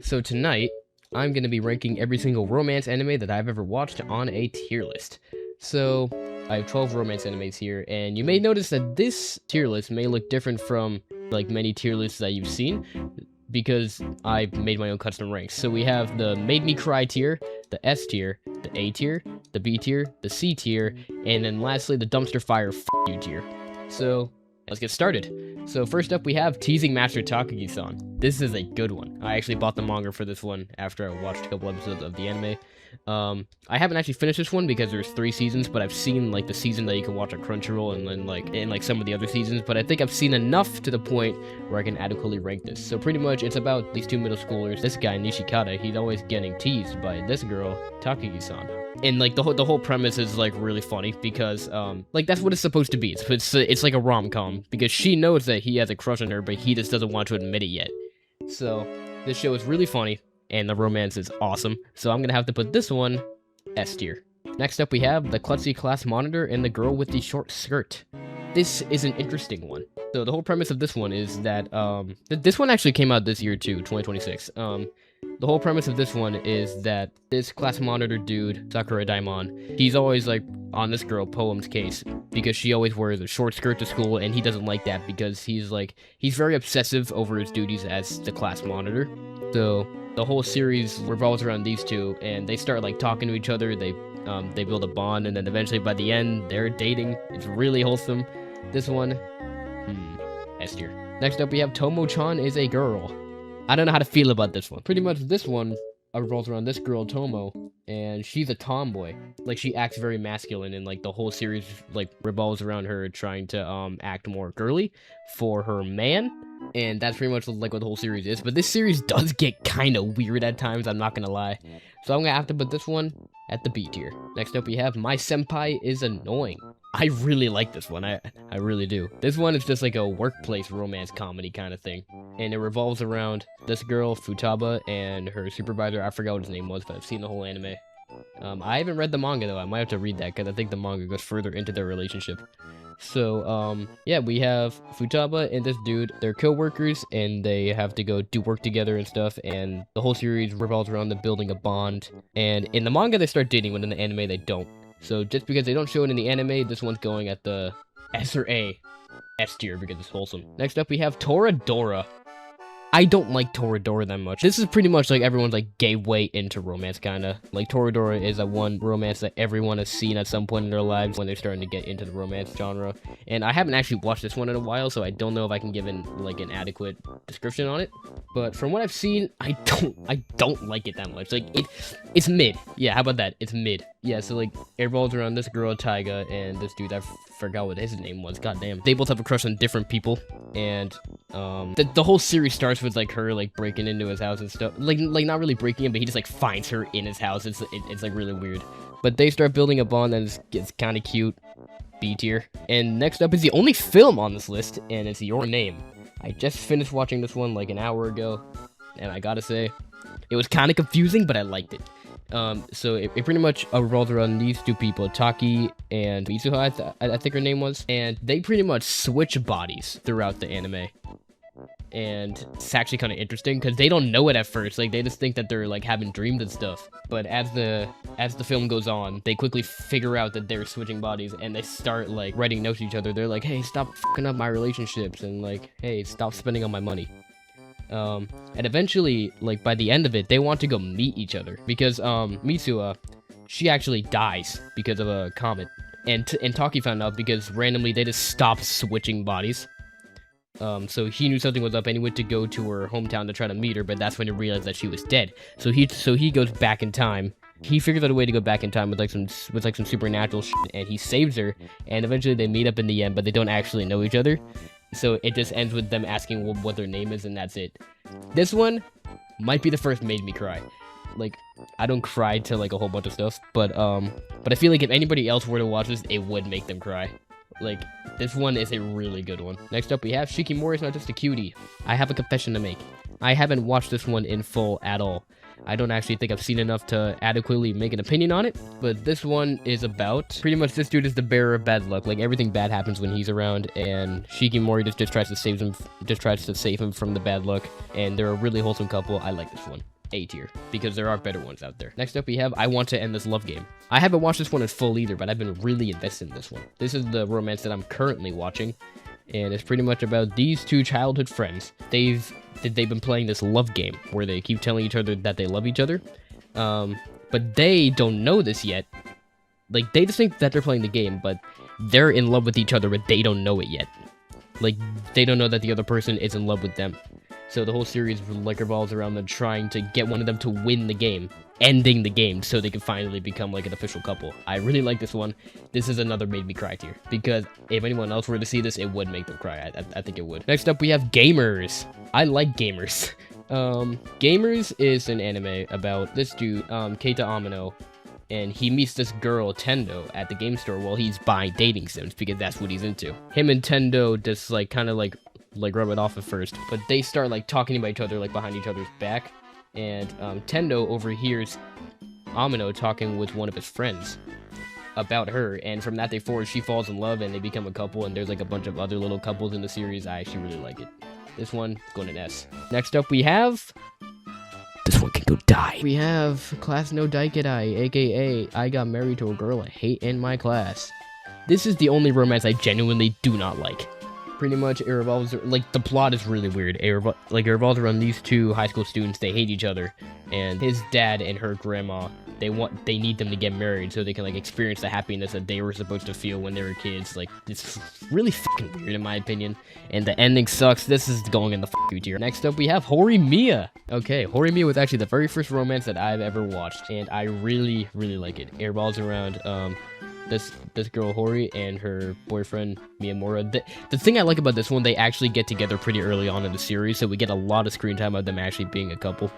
So tonight, I'm going to be ranking every single romance anime that I've ever watched on a tier list. So, I have 12 romance animes here, and you may notice that this tier list may look different from, like, many tier lists that you've seen, because I've made my own custom ranks. So we have the Made Me Cry tier, the S tier, the A tier, the B tier, the C tier, and then lastly, the Dumpster Fire F you tier. So, let's get started. So first up, we have Teasing Master Takagi-san. This is a good one. I actually bought the manga for this one after I watched a couple episodes of the anime. I haven't actually finished this one because there's 3 seasons, but I've seen like the season that you can watch on Crunchyroll and then like some of the other seasons, but I think I've seen enough to the point where I can adequately rank this. So pretty much it's about these 2 middle schoolers. This guy Nishikata, he's always getting teased by this girl, Takagi-san. And like the whole premise is like really funny because like that's what it's supposed to be. It's like a rom-com because she knows that he has a crush on her, but he just doesn't want to admit it yet. So this show is really funny and the romance is awesome. So I'm gonna have to put this one S tier. Next up we have the klutzy class monitor and the girl with the short skirt. This is an interesting one. So the whole premise of this one is that this one actually came out this year too, 2026. The whole premise of this one is that this class monitor dude, Sakura Daimon, he's always like on this girl Poem's case because she always wears a short skirt to school, and he doesn't like that because he's very obsessive over his duties as the class monitor. So the whole series revolves around these two, and they start like talking to each other. They build a bond, and then eventually by the end they're dating. It's really wholesome. This one, S tier. Next up we have Tomo-chan is a girl. I don't know how to feel about this one. Pretty much this one revolves around this girl, Tomo, and she's a tomboy. Like, she acts very masculine, and, like, the whole series, like, revolves around her trying to, act more girly for her man, and that's pretty much, like, what the whole series is. But this series does get kind of weird at times, I'm not gonna lie. So I'm gonna have to put this one at the B tier. Next up, we have My Senpai is Annoying. I really like this one, I really do. This one is just like a workplace romance comedy kind of thing. And it revolves around this girl, Futaba, and her supervisor. I forgot what his name was, but I've seen the whole anime. I haven't read the manga though, I might have to read that because I think the manga goes further into their relationship. So, yeah, we have Futaba and this dude. They're co-workers, and they have to go do work together and stuff, and the whole series revolves around them building a bond. And in the manga, they start dating, but in the anime, they don't. So just because they don't show it in the anime, this one's going at the S or A. S tier because it's wholesome. Next up, we have Toradora. I don't like Toradora that much. This is pretty much like everyone's like gateway into romance, kinda. Like Toradora is a one romance that everyone has seen at some point in their lives when they're starting to get into the romance genre. And I haven't actually watched this one in a while, so I don't know if I can give like an adequate description on it. But from what I've seen, I don't like it that much. Like it's mid. Yeah, how about that? It's mid. Yeah, so like it revolves around this girl Taiga and this dude. I forgot what his name was. Goddamn. They both have a crush on different people, and the whole series starts with like her like breaking into his house and stuff. Like not really breaking in, but he just like finds her in his house. It's like really weird. But they start building a bond that gets kind of cute. B tier. And next up is the only film on this list, and it's Your Name. I just finished watching this one like an hour ago, and I gotta say, it was kind of confusing, but I liked it. So it pretty much revolves around these 2 people, Taki and Mitsuha, I think her name was, and they pretty much switch bodies throughout the anime. And it's actually kind of interesting because they don't know it at first. Like, they just think that they're like having dreams and stuff. But as the film goes on, they quickly figure out that they're switching bodies, and they start like writing notes to each other. They're like, "Hey, stop fucking up my relationships," and like, "Hey, stop spending all my money." And eventually, like by the end of it, they want to go meet each other because Mitsuha, she actually dies because of a comet, and Taki found out because randomly they just stopped switching bodies. So he knew something was up, and he went to go to her hometown to try to meet her, but that's when he realized that she was dead. So he goes back in time. He figures out a way to go back in time with some supernatural shit, and he saves her. And eventually they meet up in the end, but they don't actually know each other. So it just ends with them asking what their name is, and that's it. This one might be the first made me cry. Like, I don't cry to like a whole bunch of stuff, but I feel like if anybody else were to watch this, it would make them cry. Like, this one is a really good one. Next up, we have Shikimori is Not Just a Cutie. I have a confession to make. I haven't watched this one in full at all. I don't actually think I've seen enough to adequately make an opinion on it, but this one is about pretty much this dude is the bearer of bad luck. Like, everything bad happens when he's around, and Shikimori just tries to save him from the bad luck, and they're a really wholesome couple. I like this one. A tier, because there are better ones out there. Next up we have I Want to End This Love Game. I haven't watched this one in full either, but I've been really invested in this one. This is the romance that I'm currently watching, and it's pretty much about these two childhood friends. They've been playing this love game where they keep telling each other that they love each other, but they don't know this yet. Like, they just think that they're playing the game, but they're in love with each other, but they don't know it yet. Like, they don't know that the other person is in love with them. So the whole series like revolves around them trying to get one of them to win the game, ending the game, so they can finally become like an official couple. I really like this one. This is another made me cry tier, because if anyone else were to see this, it would make them cry. I think it would. Next up, we have Gamers. I like Gamers. Gamers is an anime about this dude, Keita Amino, and he meets this girl, Tendo, at the game store while he's buying dating sims, because that's what he's into. Him and Tendo just like kind of like rub it off at first, but they start like talking about each other like behind each other's back, and Tendo overhears Amino talking with one of his friends about her, and from that day forward she falls in love and they become a couple, and there's like a bunch of other little couples in the series. I actually really like it. This one is going to an S. Next up we have this one can go die. We have Class No Daikidai, aka I got married to a girl I hate in my class. This is the only romance I genuinely do not like. Pretty much, it revolves, like, the plot is really weird. It revolves around these two high school students. They hate each other, and his dad and her grandma, they need them to get married so they can, like, experience the happiness that they were supposed to feel when they were kids. Like, it's really fucking weird, in my opinion, and the ending sucks. This is going in the you tier. Next up, we have Horimiya. Okay, Horimiya was actually the very first romance that I've ever watched, and I really, really like it. It revolves around, this girl Hori and her boyfriend Miyamura. The thing I like about this one, they actually get together pretty early on in the series, so we get a lot of screen time of them actually being a couple.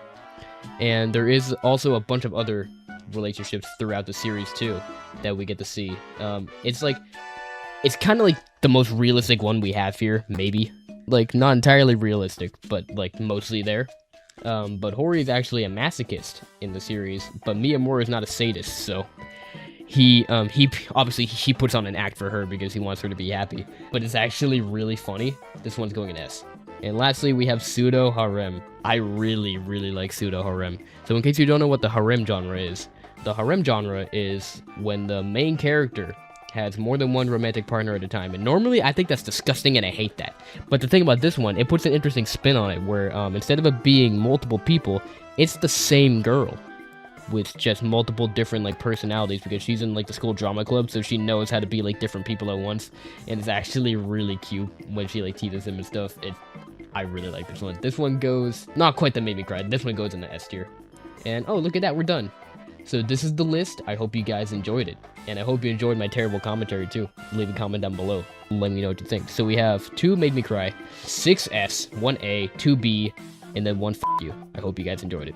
And there is also a bunch of other relationships throughout the series too that we get to see. It's kind of like the most realistic one we have here, maybe. Like, not entirely realistic, but like mostly there. But Hori is actually a masochist in the series, but Miyamura is not a sadist, so he obviously he puts on an act for her because he wants her to be happy, but it's actually really funny. This one's going an S. And lastly, we have pseudo harem. I really, really like pseudo harem. So in case you don't know what the harem genre is, the harem genre is when the main character has more than one romantic partner at a time. And normally, I think that's disgusting and I hate that. But the thing about this one, it puts an interesting spin on it where instead of it being multiple people, it's the same girl with just multiple different like personalities, because she's in like the school drama club, so she knows how to be like different people at once, and it's actually really cute when she like teases him and stuff. I really like this one. This one goes not quite that made me cry. This one goes in the S tier. And oh, look at that, we're done. So this is the list. I hope you guys enjoyed it, and I hope you enjoyed my terrible commentary too. Leave a comment down below, let me know what you think. So we have 2 made me cry, 6 S, 1 A, 2 B, and then 1 F you. I hope you guys enjoyed it.